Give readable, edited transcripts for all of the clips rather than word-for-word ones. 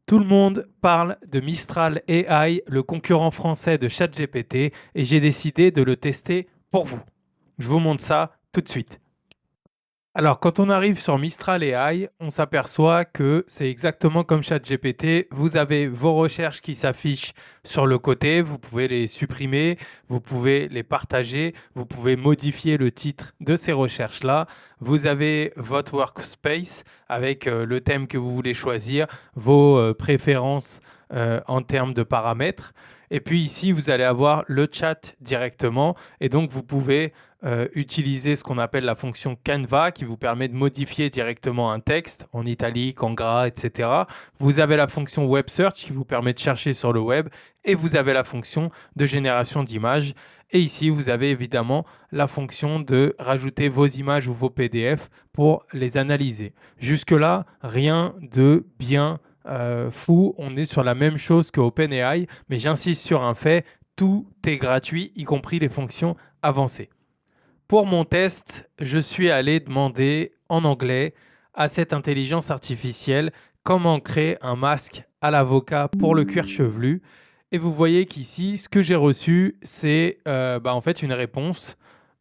Tout le monde parle de Mistral AI, le concurrent français de ChatGPT, et j'ai décidé de le tester pour vous. Je vous montre ça tout de suite. Alors, quand on arrive sur Mistral AI, on s'aperçoit que c'est exactement comme ChatGPT. Vous avez vos recherches qui s'affichent sur le côté, vous pouvez les supprimer, vous pouvez les partager, vous pouvez modifier le titre de ces recherches-là. Vous avez votre workspace avec le thème que vous voulez choisir, vos préférences en termes de paramètres. Et puis ici, vous allez avoir le chat directement et donc vous pouvez utiliser ce qu'on appelle la fonction Canva qui vous permet de modifier directement un texte en italique, en gras, etc. Vous avez la fonction Web Search qui vous permet de chercher sur le web et vous avez la fonction de génération d'images. Et ici, vous avez évidemment la fonction de rajouter vos images ou vos PDF pour les analyser. Jusque-là, rien de bien fou. On est sur la même chose que OpenAI, mais j'insiste sur un fait, tout est gratuit, y compris les fonctions avancées. Pour mon test, je suis allé demander en anglais à cette intelligence artificielle comment créer un masque à l'avocat pour le cuir chevelu. Et vous voyez qu'ici, ce que j'ai reçu, c'est en fait une réponse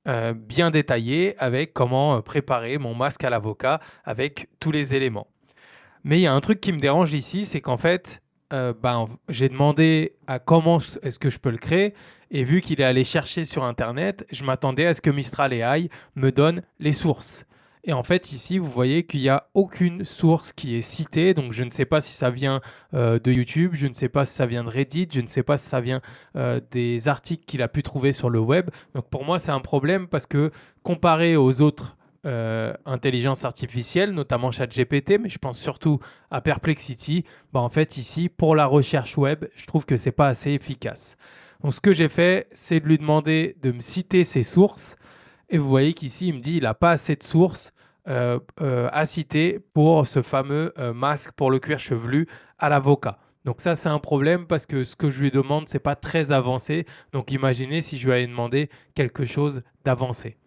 bien détaillée avec comment préparer mon masque à l'avocat avec tous les éléments. Mais il y a un truc qui me dérange ici, c'est qu'en fait, j'ai demandé à comment est-ce que je peux le créer, et vu qu'il est allé chercher sur Internet, je m'attendais à ce que Mistral AI me donne les sources. Et en fait, ici, vous voyez qu'il n'y a aucune source qui est citée, donc je ne sais pas si ça vient de YouTube, je ne sais pas si ça vient de Reddit, je ne sais pas si ça vient des articles qu'il a pu trouver sur le web. Donc pour moi, c'est un problème parce que comparé aux autres intelligence artificielle, notamment ChatGPT, mais je pense surtout à Perplexity, en fait ici, pour la recherche web, je trouve que c'est pas assez efficace. Donc ce que j'ai fait, c'est de lui demander de me citer ses sources, et vous voyez qu'ici, il me dit qu'il n'a pas assez de sources à citer pour ce fameux masque pour le cuir chevelu à l'avocat. Donc ça, c'est un problème parce que ce que je lui demande, c'est pas très avancé. Donc imaginez si je lui avais demandé quelque chose d'avancé.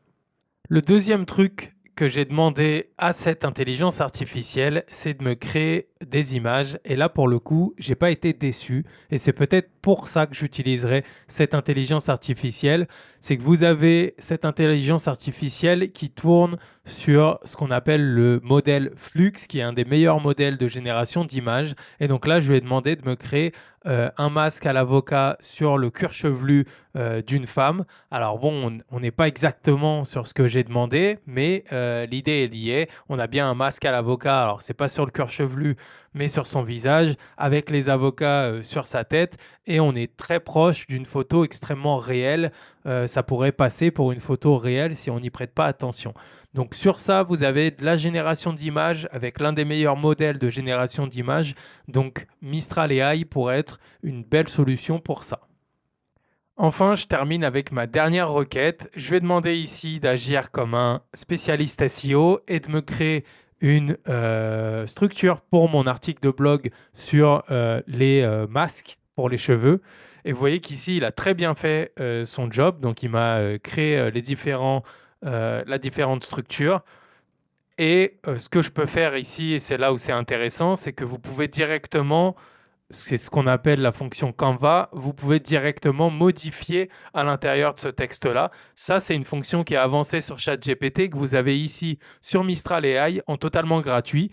Le deuxième truc que j'ai demandé à cette intelligence artificielle, c'est de me créer des images. Et là, pour le coup, j'ai pas été déçu. Et c'est peut-être pour ça que j'utiliserai cette intelligence artificielle. C'est que vous avez cette intelligence artificielle qui tourne sur ce qu'on appelle le modèle Flux, qui est un des meilleurs modèles de génération d'images. Et donc là, je lui ai demandé de me créer un masque à l'avocat sur le cuir chevelu d'une femme. Alors bon, on n'est pas exactement sur ce que j'ai demandé, mais l'idée est liée. On a bien un masque à l'avocat, alors c'est pas sur le cuir chevelu, mais sur son visage, avec les avocats sur sa tête, et on est très proche d'une photo extrêmement réelle. Ça pourrait passer pour une photo réelle si on n'y prête pas attention. Donc sur ça, vous avez de la génération d'images avec l'un des meilleurs modèles de génération d'images. Donc Mistral AI pourrait être une belle solution pour ça. Enfin, je termine avec ma dernière requête. Je vais demander ici d'agir comme un spécialiste SEO et de me créer une structure pour mon article de blog sur les masques pour les cheveux. Et vous voyez qu'ici, il a très bien fait son job. Donc, il m'a créé la différente structure. Et ce que je peux faire ici, et c'est là où c'est intéressant, c'est que vous pouvez directement, c'est ce qu'on appelle la fonction Canva, vous pouvez directement modifier à l'intérieur de ce texte-là. Ça, c'est une fonction qui est avancée sur ChatGPT que vous avez ici sur Mistral AI en totalement gratuit.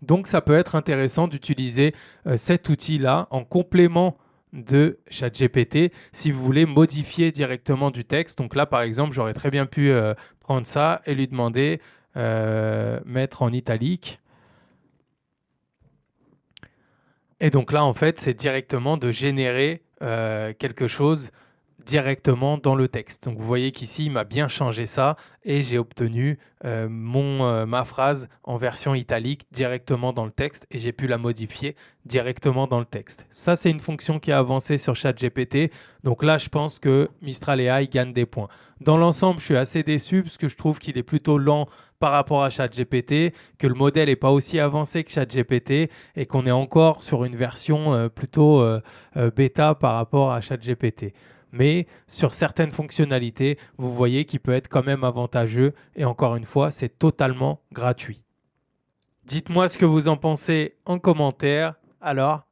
Donc, ça peut être intéressant d'utiliser cet outil-là en complément de ChatGPT si vous voulez modifier directement du texte. Donc là, par exemple, j'aurais très bien pu prendre ça et lui demander mettre en italique. Et donc là, en fait, c'est directement de générer quelque chose directement dans le texte. Donc vous voyez qu'ici, il m'a bien changé ça et j'ai obtenu ma phrase en version italique directement dans le texte et j'ai pu la modifier directement dans le texte. Ça, c'est une fonction qui a avancé sur ChatGPT. Donc là, je pense que Mistral AI gagne des points. Dans l'ensemble, je suis assez déçu parce que je trouve qu'il est plutôt lent par rapport à ChatGPT, que le modèle n'est pas aussi avancé que ChatGPT et qu'on est encore sur une version plutôt bêta par rapport à ChatGPT. Mais sur certaines fonctionnalités, vous voyez qu'il peut être quand même avantageux et encore une fois, c'est totalement gratuit. Dites-moi ce que vous en pensez en commentaire Alors,